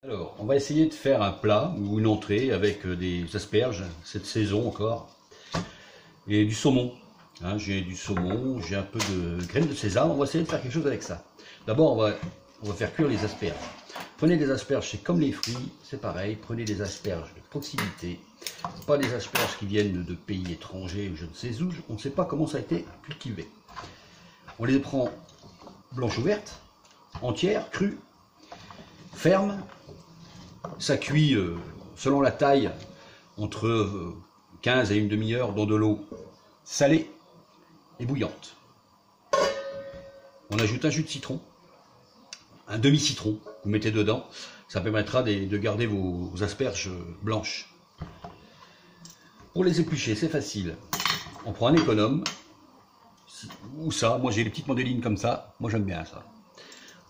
Alors, on va essayer de faire un plat ou une entrée avec des asperges, cette saison encore, et du saumon. Hein, j'ai du saumon, j'ai un peu de graines de sésame, on va essayer de faire quelque chose avec ça. D'abord, on va faire cuire les asperges. Prenez des asperges, c'est comme les fruits, c'est pareil, prenez des asperges de proximité, pas des asperges qui viennent de pays étrangers ou je ne sais où, on ne sait pas comment ça a été cultivé. On les prend blanches ouvertes, entières, crues, fermes. Ça cuit selon la taille entre 15 et une demi-heure dans de l'eau salée et bouillante. On ajoute un jus de citron, un demi-citron, vous mettez dedans, ça permettra de garder vos asperges blanches. Pour les éplucher, c'est facile. On prend un économe, ou ça, moi j'ai les petites mandolines comme ça, moi j'aime bien ça.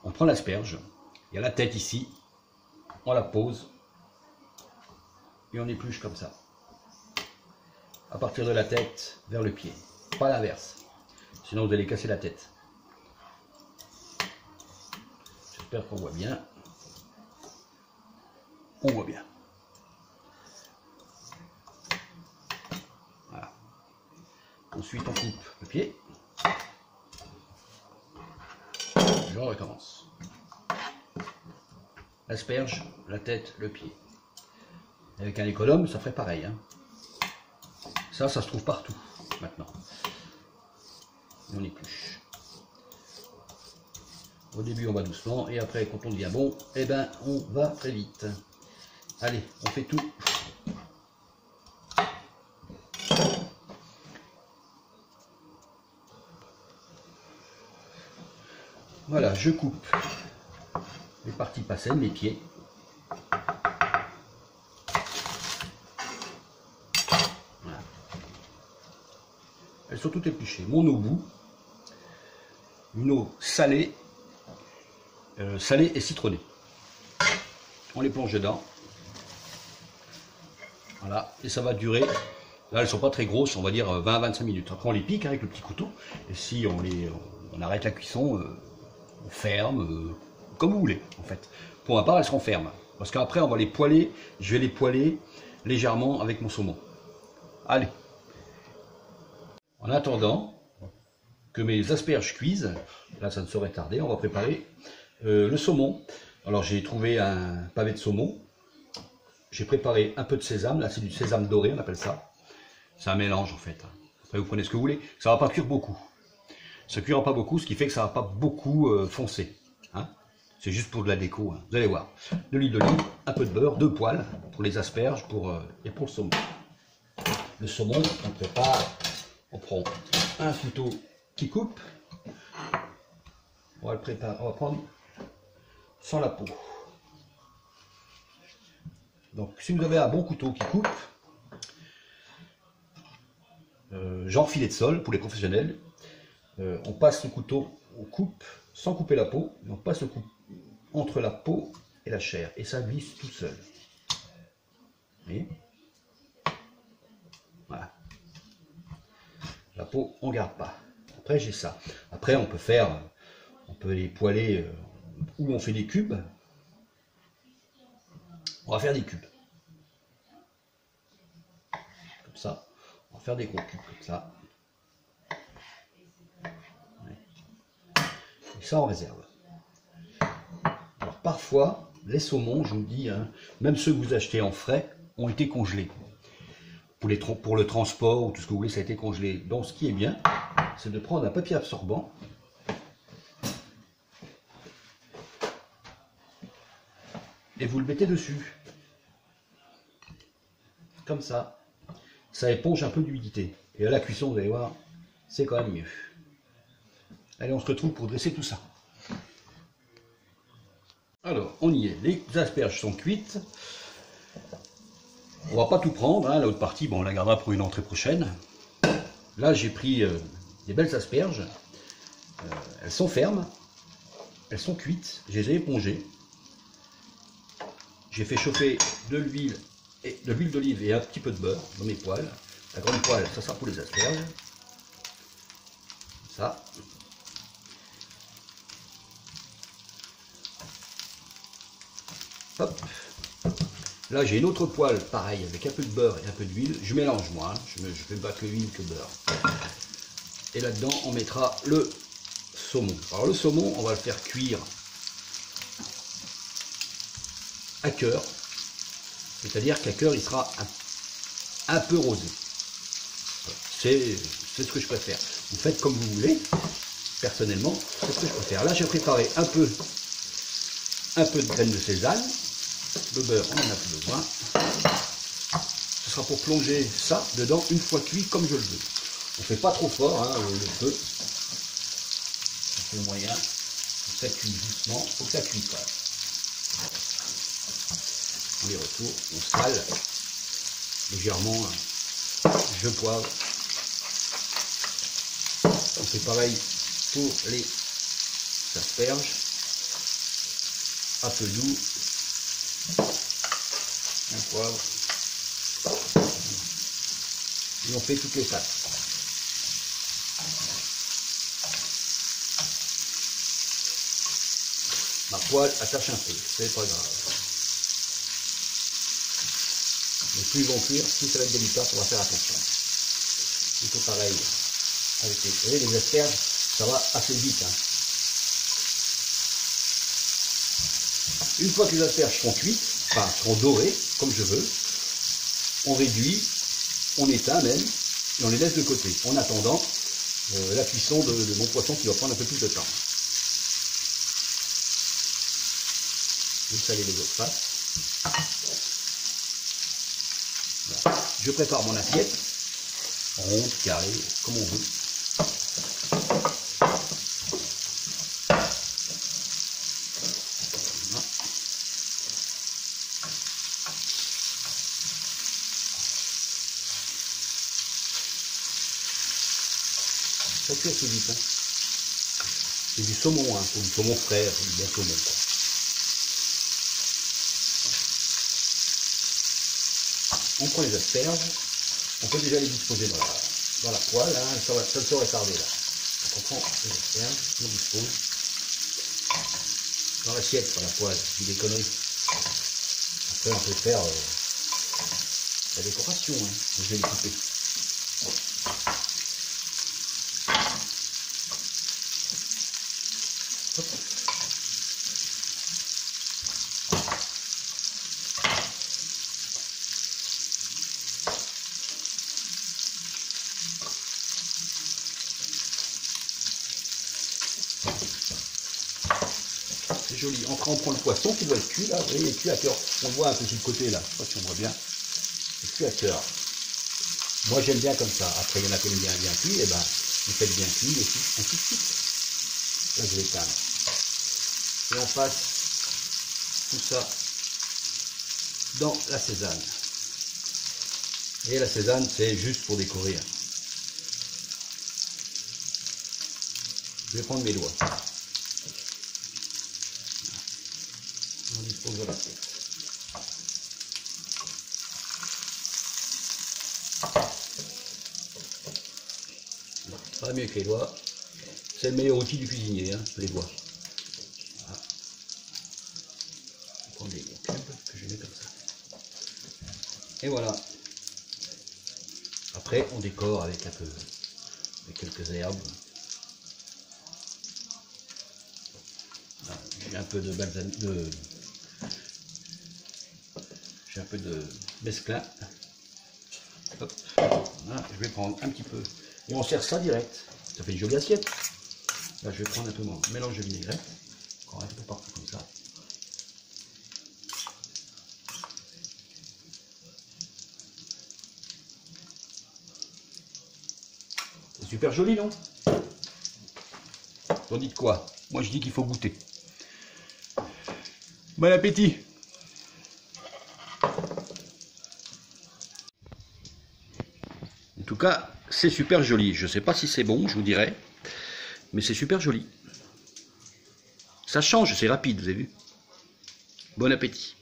On prend l'asperge, il y a la tête ici, on la pose et on épluche comme ça. À partir de la tête vers le pied, pas l'inverse, sinon vous allez casser la tête. J'espère qu'on voit bien. On voit bien. Voilà. Ensuite on coupe le pied. Je recommence. L'asperge, la tête, le pied. Avec un économe, ça ferait pareil. Hein. Ça se trouve partout maintenant. Et on épluche. Au début, on va doucement, et après, quand on devient bon, eh ben, on va très vite. Allez, on fait tout. Voilà, je coupe les parties pas saines, les pieds. Voilà. Elles sont toutes épluchées. Mon eau bout, une eau salée, salée et citronnée. On les plonge dedans. Voilà, et ça va durer. Là, elles ne sont pas très grosses, on va dire 20-25 minutes. Après, on les pique avec le petit couteau. Et si on arrête la cuisson, on ferme, comme vous voulez, en fait. Pour ma part, elles seront fermes. Parce qu'après, on va les poêler. Je vais les poêler légèrement avec mon saumon. Allez. En attendant que mes asperges cuisent, là, ça ne saurait tarder, on va préparer le saumon. Alors, j'ai trouvé un pavé de saumon. J'ai préparé un peu de sésame. Là, c'est du sésame doré, on appelle ça. C'est un mélange, en fait. Après, vous prenez ce que vous voulez. Ça ne va pas cuire beaucoup. Ça ne cuira pas beaucoup, ce qui fait que ça ne va pas beaucoup foncer. Hein, c'est juste pour de la déco, hein. Vous allez voir. De l'huile d'olive, un peu de beurre, 2 poils pour les asperges et pour le saumon. Le saumon, on prépare, on prend un couteau qui coupe. On va le préparer, on va prendre sans la peau. Donc si vous avez un bon couteau qui coupe, genre filet de sol pour les professionnels, on passe le couteau, on coupe sans couper la peau, on passe le couteau entre la peau et la chair, et ça glisse tout seul. Vous voyez ? Voilà. La peau, on ne garde pas. Après, j'ai ça. Après, on peut les poêler ou on fait des cubes. On va faire des cubes. Comme ça. On va faire des gros cubes comme ça. Et ça, on réserve. Alors, parfois, les saumons, je vous dis, hein, même ceux que vous achetez en frais, ont été congelés. Pour le transport ou tout ce que vous voulez, ça a été congelé. Donc, ce qui est bien, c'est de prendre un papier absorbant et vous le mettez dessus. Comme ça. Ça éponge un peu d'humidité. Et à la cuisson, vous allez voir, c'est quand même mieux. Allez, on se retrouve pour dresser tout ça. Alors, on y est. Les asperges sont cuites. On va pas tout prendre. Hein. L'autre partie, bon, on la gardera pour une entrée prochaine. Là, j'ai pris des belles asperges. Elles sont fermes. Elles sont cuites. Je les ai épongées. J'ai fait chauffer de l'huile d'olive et un petit peu de beurre dans mes poêles. La grande poêle, ça sera pour les asperges. Ça. Hop. Là j'ai une autre poêle, pareil, avec un peu de beurre et un peu d'huile. Je mélange moi, hein. Je fais pas que huile que beurre. Et là-dedans on mettra le saumon. Alors le saumon, on va le faire cuire à cœur. C'est-à-dire qu'à cœur il sera un peu rosé. C'est ce que je préfère. Vous faites comme vous voulez. Personnellement, c'est ce que je préfère. Là j'ai préparé un peu de graines de sésame. Le beurre, on n'en a plus besoin. Ce sera pour plonger ça dedans une fois cuit comme je le veux. On ne fait pas trop fort, hein, le feu. On fait moyen. Ça cuit doucement. Il faut que ça cuise pas. On les retourne, on sale légèrement. Je poivre. On fait pareil pour les asperges. Un peu doux. Un poivre. Et on fait toutes les pâtes. Ma poêle attache un peu, c'est pas grave. Mais plus ils vont cuire, plus ça va être délicat, on va faire attention. C'est pareil avec les asperges, ça va assez vite. Hein. Une fois que les asperges seront cuites, enfin seront dorées, comme je veux, on réduit, on éteint même, et on les laisse de côté, en attendant la cuisson de mon poisson qui va prendre un peu plus de temps. Je vais saler les autres faces. Voilà. Je prépare mon assiette, ronde, carrée, comme on veut. Voilà. Ça cuit assez vite. Hein. C'est du saumon, hein, du saumon frais, du bien saumon. On prend les asperges, on peut déjà les disposer dans la poêle, hein, ça ne saurait tarder là. Donc on prend les asperges, on les dispose dans l'assiette, dans la poêle, je dis des conneries. Après on peut faire la décoration, hein. Je vais les couper. Hop. C'est joli. Après on prend le poisson qui doit être cuit là, vous voyez, il est cuit à cœur. On le voit un peu sur le côté là, je ne sais pas si on voit bien. C'est cuit à cœur. Moi j'aime bien comme ça. Après il y en a qui aiment bien cuit, et ben vous faites bien cuit et puis ainsi de suite. Là je l'éteins. Et on passe tout ça dans la sésame. Et la sésame c'est juste pour décorer. Je vais prendre mes doigts. On dispose de l'assiette. Pas mieux que les doigts. C'est le meilleur outil du cuisinier, hein, les doigts. Voilà. Je prends des cubes que je mets comme ça. Et voilà. Après, on décore avec avec quelques herbes. J'ai un peu de balsam, j'ai un peu de mesclun. Hop. Voilà, je vais prendre un petit peu. Et on sert ça direct. Ça fait une jolie assiette. Là, je vais prendre un peu mon mélange de vinaigrette. Encore un peu partout comme ça. C'est super joli, non? Vous en dites quoi? Moi, je dis qu'il faut goûter. Bon appétit! En tout cas, c'est super joli. Je ne sais pas si c'est bon, je vous dirai. Mais c'est super joli. Ça change, c'est rapide, vous avez vu? Bon appétit!